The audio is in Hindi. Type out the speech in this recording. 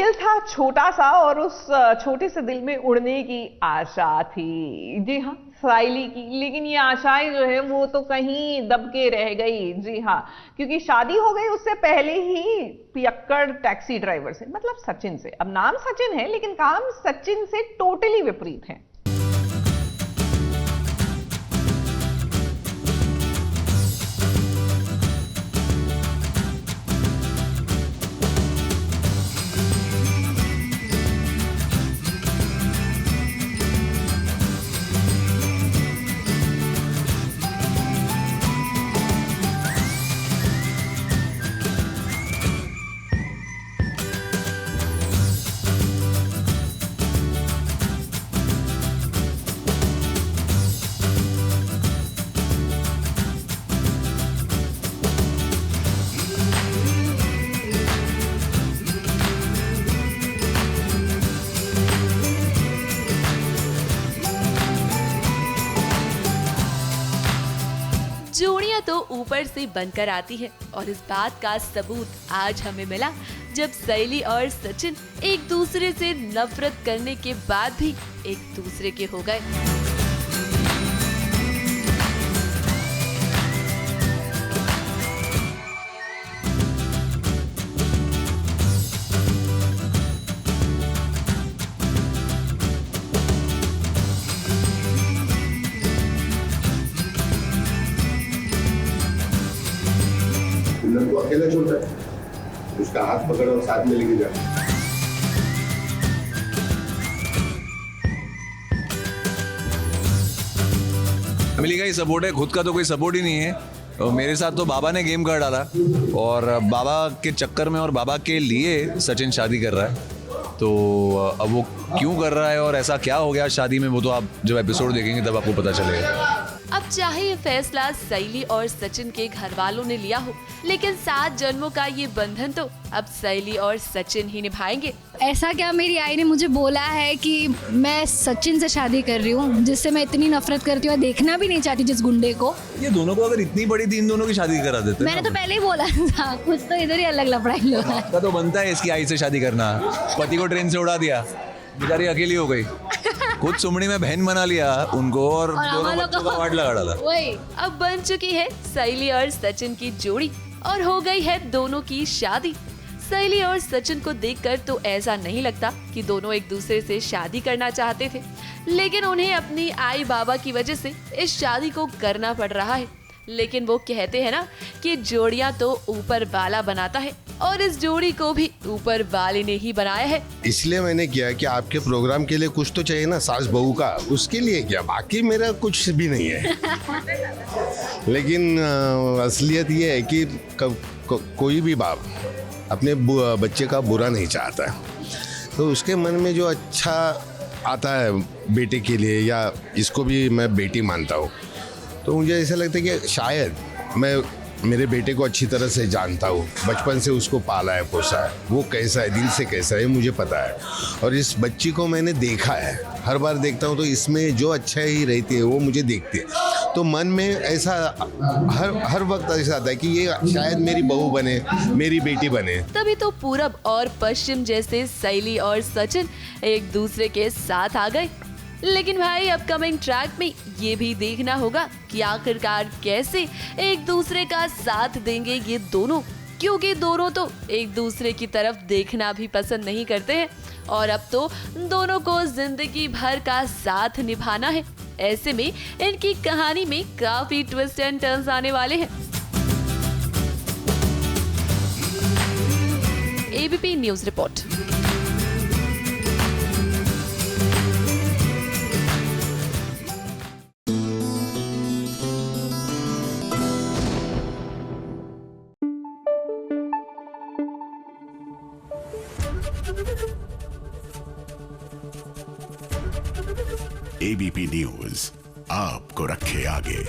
दिल था छोटा सा और उस छोटे से दिल में उड़ने की आशा थी। जी हाँ, साइली की। लेकिन ये आशाएं जो है वो तो कहीं दब के रह गई। जी हाँ, क्योंकि शादी हो गई उससे पहले ही पियक्कड़ टैक्सी ड्राइवर से, मतलब सचिन से। अब नाम सचिन है लेकिन काम सचिन से टोटली विपरीत है। जोड़ियां तो ऊपर से बनकर आती है और इस बात का सबूत आज हमें मिला जब सैली और सचिन एक दूसरे से नफरत करने के बाद भी एक दूसरे के हो गए। को अकेला छोड़ता है, उसका हाथ पकड़ और साथ में लेके जा। फैमिली का ही सपोर्ट है, खुद का तो कोई सपोर्ट ही नहीं है। और मेरे साथ तो बाबा ने गेम कर डाला और बाबा के चक्कर में और बाबा के लिए सचिन शादी कर रहा है। तो अब वो क्यों कर रहा है और ऐसा क्या हो गया शादी में, वो तो आप जब एपिसोड देखेंगे तब आपको पता चलेगा। अब चाहे ये फैसला सैली और सचिन के घर वालों ने लिया हो, लेकिन 7 जन्मों का ये बंधन तो अब सैली और सचिन ही निभाएंगे। ऐसा क्या मेरी आई ने मुझे बोला है कि मैं सचिन से शादी कर रही हूँ, जिससे मैं इतनी नफरत करती हूँ, देखना भी नहीं चाहती जिस गुंडे को। ये दोनों को अगर इतनी बड़ी थी, इन दोनों की शादी करा देते। मैंने तो पहले ही बोला था, कुछ तो इधर ही अलग लफड़ा इन लोगों का। तो बनता है इसकी आई से शादी करना। पति को ट्रेन से उड़ा दिया, बेचारी अकेली हो गई, खुद सुमड़ी में बहन बना लिया उनको और दोनों बच्चों का वाट लगा डाला। वही अब बन चुकी है सैली और सचिन की जोड़ी और हो गई है दोनों की शादी। सैली और सचिन को देखकर तो ऐसा नहीं लगता कि दोनों एक दूसरे से शादी करना चाहते थे, लेकिन उन्हें अपनी आई बाबा की वजह से इस शादी को करना पड़ रहा है। लेकिन वो कहते हैं ना कि जोड़ियां तो ऊपर वाला बनाता है, और इस जोड़ी को भी ऊपर वाले ने ही बनाया है। इसलिए मैंने किया कि आपके प्रोग्राम के लिए कुछ तो चाहिए ना, सास बहू का, उसके लिए किया, बाकी मेरा कुछ भी नहीं है। लेकिन असलियत ये है कि कोई भी बाप अपने बच्चे का बुरा नहीं चाहता, तो उसके मन में जो अच्छा आता है बेटे के लिए, या इसको भी मैं बेटी मानता हूँ, तो मुझे ऐसा लगता है कि शायद मैं मेरे बेटे को अच्छी तरह से जानता हूँ, बचपन से उसको पाला है, पोसा है, वो कैसा है, दिल से कैसा है मुझे पता है। और इस बच्ची को मैंने देखा है, हर बार देखता हूँ तो इसमें जो अच्छा ही रहती है वो मुझे देखती है। तो मन में ऐसा हर वक्त ऐसा आता है कि ये शायद मेरी बहू बने, मेरी बेटी बने। तभी तो पूरब और पश्चिम जैसे सैली और सचिन एक दूसरे के साथ आ गए। लेकिन भाई अपकमिंग ट्रैक में ये भी देखना होगा कि आखिरकार कैसे एक दूसरे का साथ देंगे ये दोनों, क्योंकि दोनों तो एक दूसरे की तरफ देखना भी पसंद नहीं करते हैं और अब तो दोनों को जिंदगी भर का साथ निभाना है। ऐसे में इनकी कहानी में काफी ट्विस्ट एंड टर्न्स आने वाले हैं। ABP news report. ABP news आपको रखे आगे।